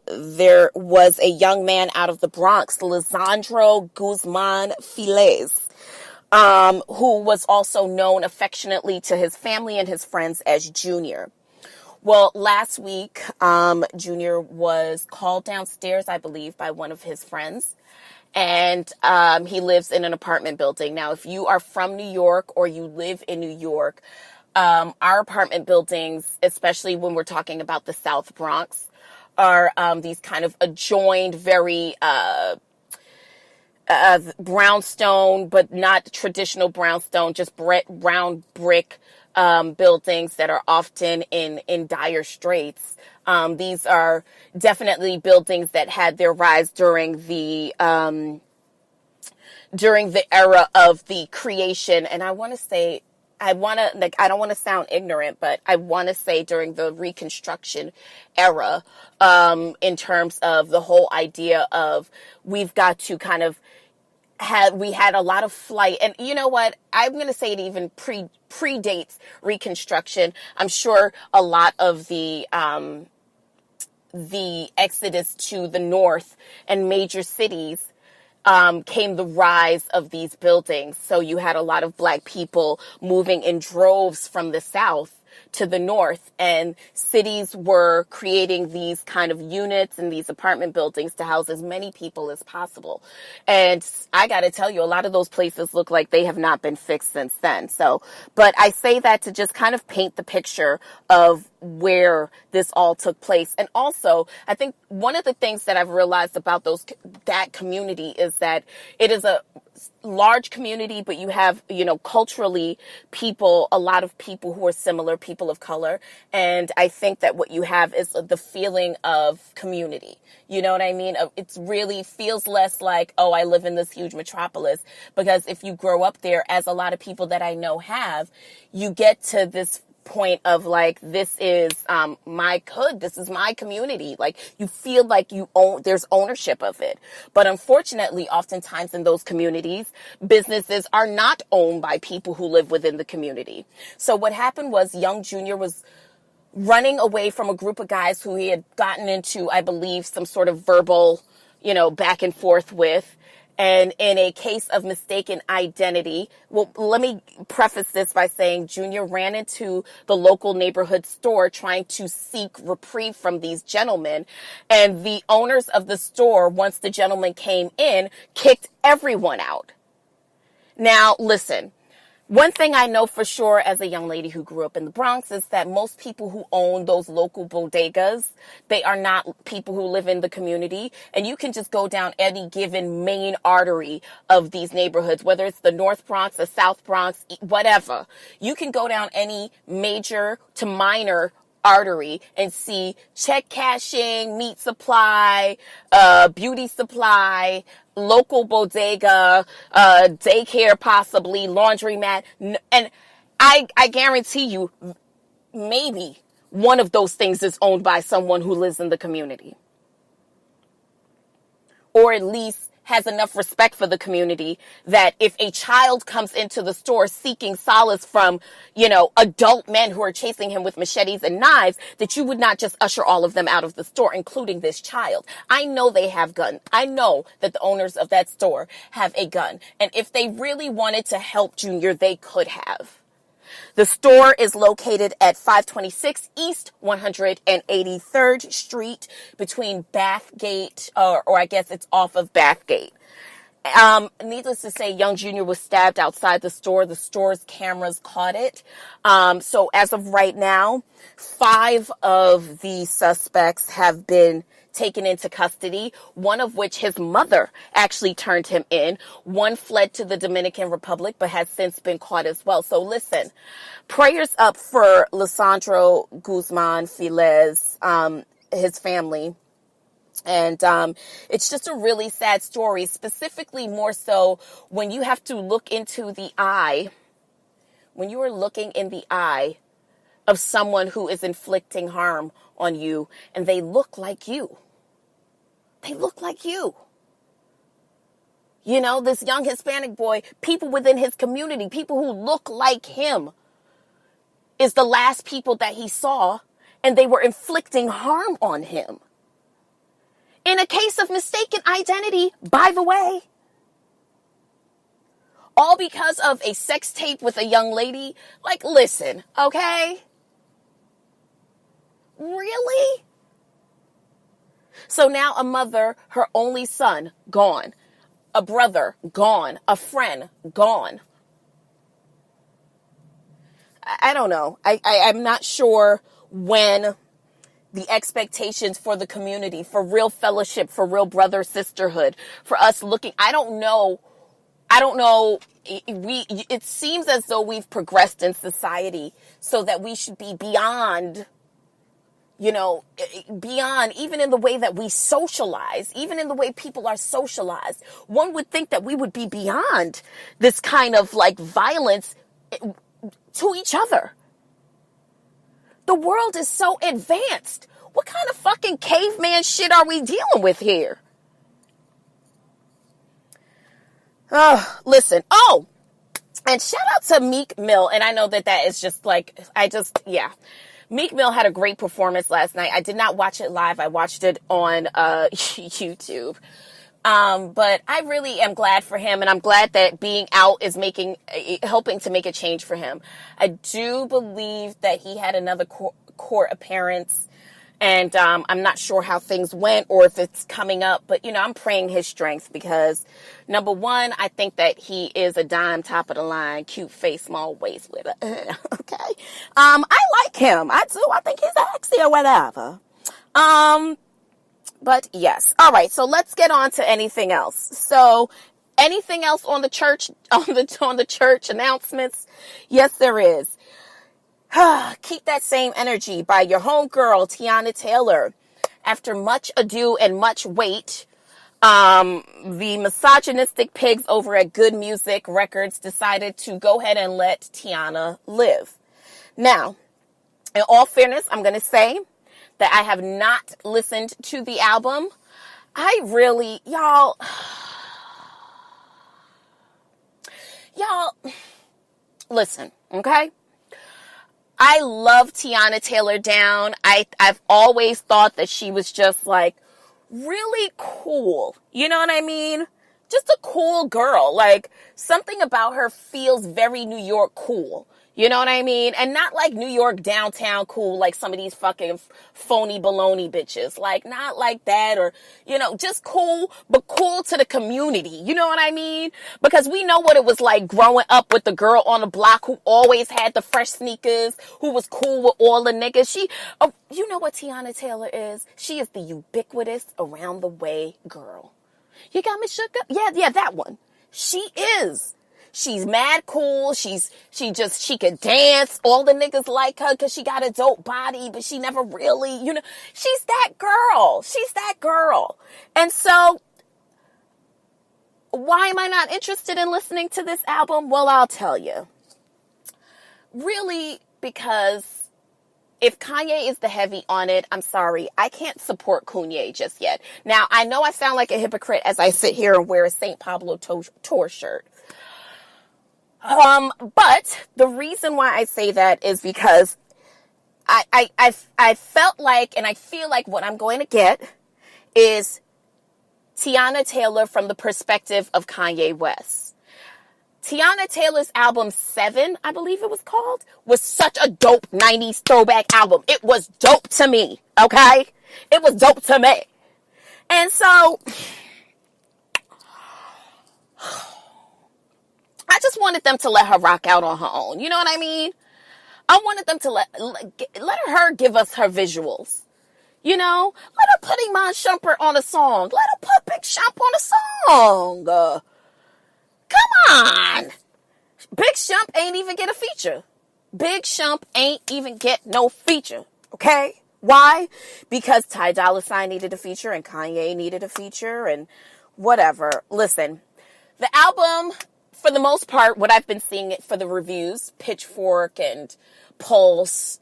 there was a young man out of the Bronx, Lisandro Guzman Filez, who was also known affectionately to his family and his friends as Junior. Well, last week, Junior was called downstairs, I believe, by one of his friends. And he lives in an apartment building. Now, if you are from New York or you live in New York, our apartment buildings, especially when we're talking about the South Bronx, are these kind of adjoined, very brownstone, but not traditional brownstone, just brown brick buildings that are often in dire straits. These are definitely buildings that had their rise during the era of the creation. And I don't want to sound ignorant, but I want to say during the Reconstruction era, in terms of the whole idea of we've got to kind of we had a lot of flight. And you know what? I'm going to say it even predates Reconstruction. I'm sure a lot of the exodus to the north and major cities came the rise of these buildings. So you had a lot of Black people moving in droves from the South to the north, and cities were creating these kind of units and these apartment buildings to house as many people as possible. And I got to tell you, a lot of those places look like they have not been fixed since then. So, but I say that to just kind of paint the picture of where this all took place. And also, I think one of the things that I've realized about that community is that it is a large community, but you have, culturally a lot of people who are similar, people of color. And I think that what you have is the feeling of community. You know what I mean? It really feels less like, oh, I live in this huge metropolis, because if you grow up there, as a lot of people that I know have, you get to this point of like, this is my hood, this is my community. Like, you feel like there's ownership of it. But unfortunately, oftentimes in those communities, businesses are not owned by people who live within the community. So what happened was young Junior was running away from a group of guys who he had gotten into, I believe, some sort of verbal, back and forth with. And in a case of mistaken identity, well, let me preface this by saying Junior ran into the local neighborhood store trying to seek reprieve from these gentlemen. And the owners of the store, once the gentleman came in, kicked everyone out. Now, listen. One thing I know for sure as a young lady who grew up in the Bronx is that most people who own those local bodegas, they are not people who live in the community. And you can just go down any given main artery of these neighborhoods, whether it's the North Bronx, the South Bronx, whatever. You can go down any major to minor artery and see check cashing, meat supply, beauty supply, local bodega, daycare, possibly laundromat. And I guarantee you, maybe one of those things is owned by someone who lives in the community, or at least has enough respect for the community that if a child comes into the store seeking solace from, adult men who are chasing him with machetes and knives, that you would not just usher all of them out of the store, including this child. I know they have guns. I know that the owners of that store have a gun. And if they really wanted to help Junior, they could have. The store is located at 526 East 183rd Street between Bathgate, or I guess it's off of Bathgate. Needless to say, young Junior was stabbed outside the store. The store's cameras caught it. So as of right now, 5 of the suspects have been taken into custody, one of which his mother actually turned him in. One fled to the Dominican Republic, but has since been caught as well. So listen, prayers up for Lisandro Guzman Filez, his family. And it's just a really sad story, specifically more so when you have to look into the eye, when you are looking in the eye of someone who is inflicting harm on you, and they look like you. They look like you. This young Hispanic boy, people within his community, people who look like him, is the last people that he saw, and they were inflicting harm on him. In a case of mistaken identity, by the way. All because of a sex tape with a young lady. Like, listen, okay? Really? So now a mother, her only son, gone. A brother, gone. A friend, gone. I don't know. I'm not sure when the expectations for the community, for real fellowship, for real brother sisterhood, for us looking, I don't know. It seems as though we've progressed in society so that we should be beyond, beyond even in the way that we socialize, even in the way people are socialized. One would think that we would be beyond this kind of like violence to each other. The world is so advanced. What kind of fucking caveman shit are we dealing with here? Listen. Oh, and shout out to Meek Mill. And I know that is just like, Meek Mill had a great performance last night. I did not watch it live. I watched it on YouTube. But I really am glad for him, and I'm glad that being out is helping to make a change for him. I do believe that he had another court appearance, and I'm not sure how things went or if it's coming up, but I'm praying his strength because number one, I think that he is a dime, top of the line, cute face, small waist with a okay. I like him. I do. I think he's sexy or whatever. But yes. All right. So let's get on to anything else. So anything else on the church, on the church announcements? Yes, there is. Keep That Same Energy by your homegirl, Tiana Taylor. After much ado and much wait, the misogynistic pigs over at Good Music Records decided to go ahead and let Tiana live. Now, in all fairness, I'm going to say that I have not listened to the album. Y'all, listen, okay? I love Tiana Taylor Down. I've always thought that she was just like really cool. You know what I mean? Just a cool girl. Like something about her feels very New York cool. You know what I mean? And not like New York downtown cool, like some of these fucking phony baloney bitches. Like, not like that or, just cool, but cool to the community. You know what I mean? Because we know what it was like growing up with the girl on the block who always had the fresh sneakers, who was cool with all the niggas. You know what Tiana Taylor is? She is the ubiquitous around the way girl. You got me shook up? Yeah, that one. She is. She's mad cool. She could dance. All the niggas like her because she got a dope body, but she never really, she's that girl. She's that girl. And so why am I not interested in listening to this album? Well, I'll tell you. Really, because if Kanye is the heavy on it, I'm sorry, I can't support Kanye just yet. Now, I know I sound like a hypocrite as I sit here and wear a St. Pablo tour shirt. But the reason why I say that is because I felt like, and I feel like what I'm going to get is Tiana Taylor from the perspective of Kanye West. Tiana Taylor's album 7, I believe it was called, was such a dope 90s throwback album. It was dope to me, okay? It was dope to me. And so I just wanted them to let her rock out on her own. You know what I mean? I wanted them to let her give us her visuals. Let her put Iman Shumpert on a song. Let her put Big Shump on a song. Come on. Big Shump ain't even get a feature. Big Shump ain't even get no feature. Okay? Why? Because Ty Dolla $ign needed a feature and Kanye needed a feature and whatever. Listen, the album, for the most part, what I've been seeing it for the reviews, Pitchfork and Pulse,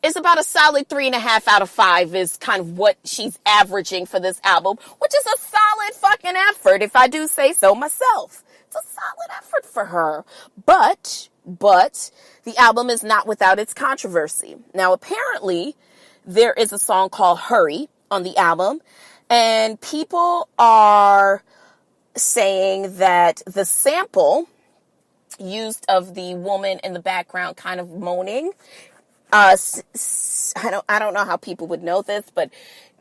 is about a solid 3.5 out of 5 is kind of what she's averaging for this album, which is a solid fucking effort, if I do say so myself. It's a solid effort for her. But the album is not without its controversy. Now, apparently, there is a song called Hurry on the album And people are saying that the sample used of the woman in the background kind of moaning, I don't know how people would know this, but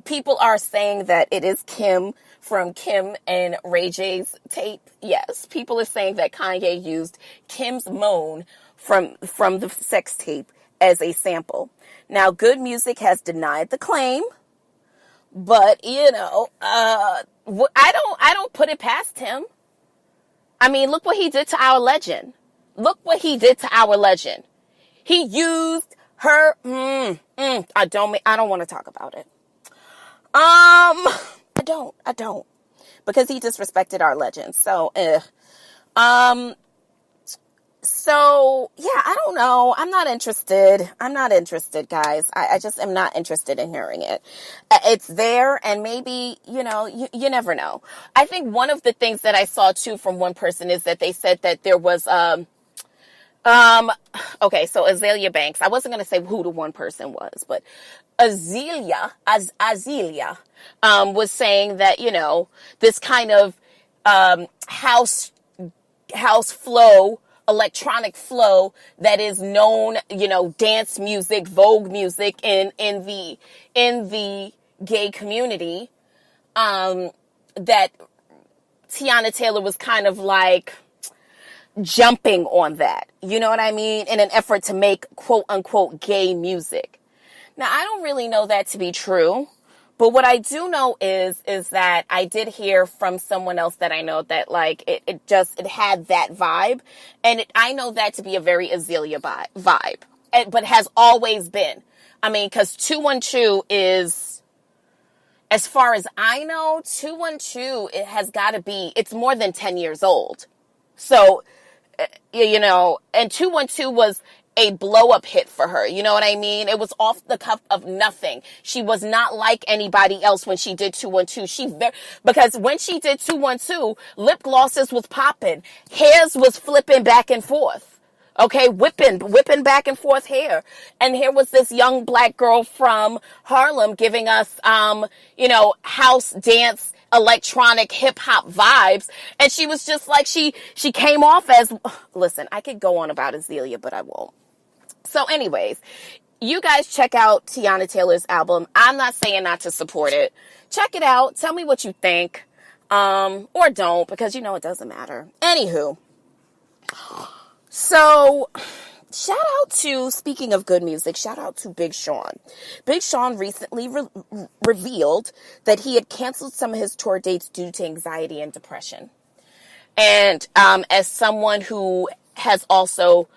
people are saying that it is Kim from Kim and Ray J's tape. Yes, people are saying that Kanye used Kim's moan from the sex tape as a sample. Now, Good Music has denied the claim, but I don't put it past him. I mean, look what he did to our legend. Look what he did to our legend. He used her. I don't want to talk about it. I don't, because he disrespected our legend. So, So, yeah, I don't know. I'm not interested, guys. I just am not interested in hearing it. It's there, and maybe, you never know. I think one of the things that I saw, too, from one person is that they said that there was, okay, so Azealia Banks. I wasn't going to say who the one person was, but Azealia, was saying that, this kind of, house flow, electronic flow that is known, dance music, Vogue music in the gay community, that Teyana Taylor was kind of like jumping on that, you know what I mean, in an effort to make quote unquote gay music. Now, I don't really know that to be true. But what I do know is that I did hear from someone else that I know that like it had that vibe, and I know that to be a very Azealia vibe, but has always been. I mean, because 212 is, as far as I know, 212 it has got to be. It's more than 10 years old, so and 212 was a blow-up hit for her. You know what I mean? It was off the cuff of nothing. She was not like anybody else when she did 212. Because when she did 212, lip glosses was popping. Hairs was flipping back and forth. Okay, whipping back and forth hair. And here was this young black girl from Harlem giving us, house dance, electronic hip hop vibes. And she was just like, she came off as, listen, I could go on about Azealia, but I won't. So anyways, you guys check out Teyana Taylor's album. I'm not saying not to support it. Check it out. Tell me what you think. Or don't, because it doesn't matter. Anywho. So, speaking of good music, shout out to Big Sean. Big Sean recently revealed that he had canceled some of his tour dates due to anxiety and depression. And as someone who has also,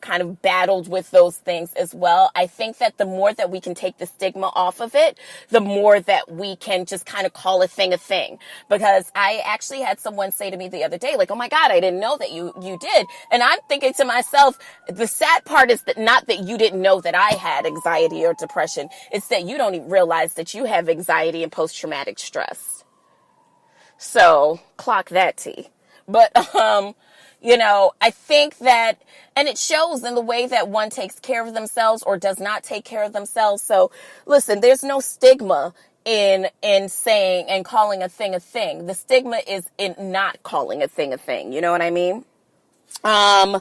kind of battled with those things as well, I think that the more that we can take the stigma off of it, the more that we can just kind of call a thing. Because I actually had someone say to me the other day, like, oh my God, I didn't know that you did. And I'm thinking to myself, the sad part is that not that you didn't know that I had anxiety or depression. It's that you don't even realize that you have anxiety and post-traumatic stress. So clock that T. But, I think that, and it shows in the way that one takes care of themselves or does not take care of themselves. So listen, there's no stigma in saying and calling a thing a thing. The stigma is in not calling a thing a thing. You know what I mean? Yeah.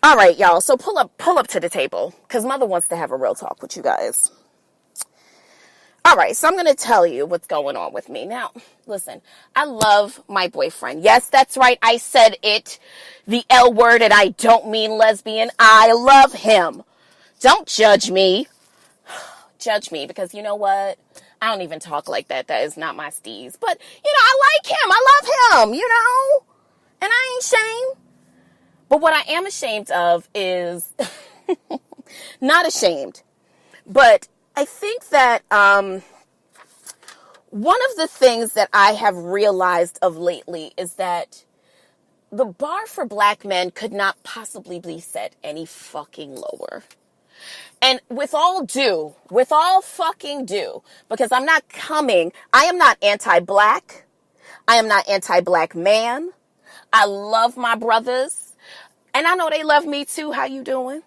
All right, y'all. So pull up to the table, because Mother wants to have a real talk with you guys. All right, so I'm going to tell you what's going on with me. Now, listen, I love my boyfriend. Yes, that's right. I said it, the L word, and I don't mean lesbian. I love him. Don't judge me. Judge me, because you know what? I don't even talk like that. That is not my steez. But, I like him. I love him, and I ain't ashamed. But what I am ashamed of is, not ashamed, but I think that one of the things that I have realized of lately is that the bar for black men could not possibly be set any fucking lower. And with all fucking due, because I am not anti-black. I am not anti-black man. I love my brothers. And I know they love me too. How you doing?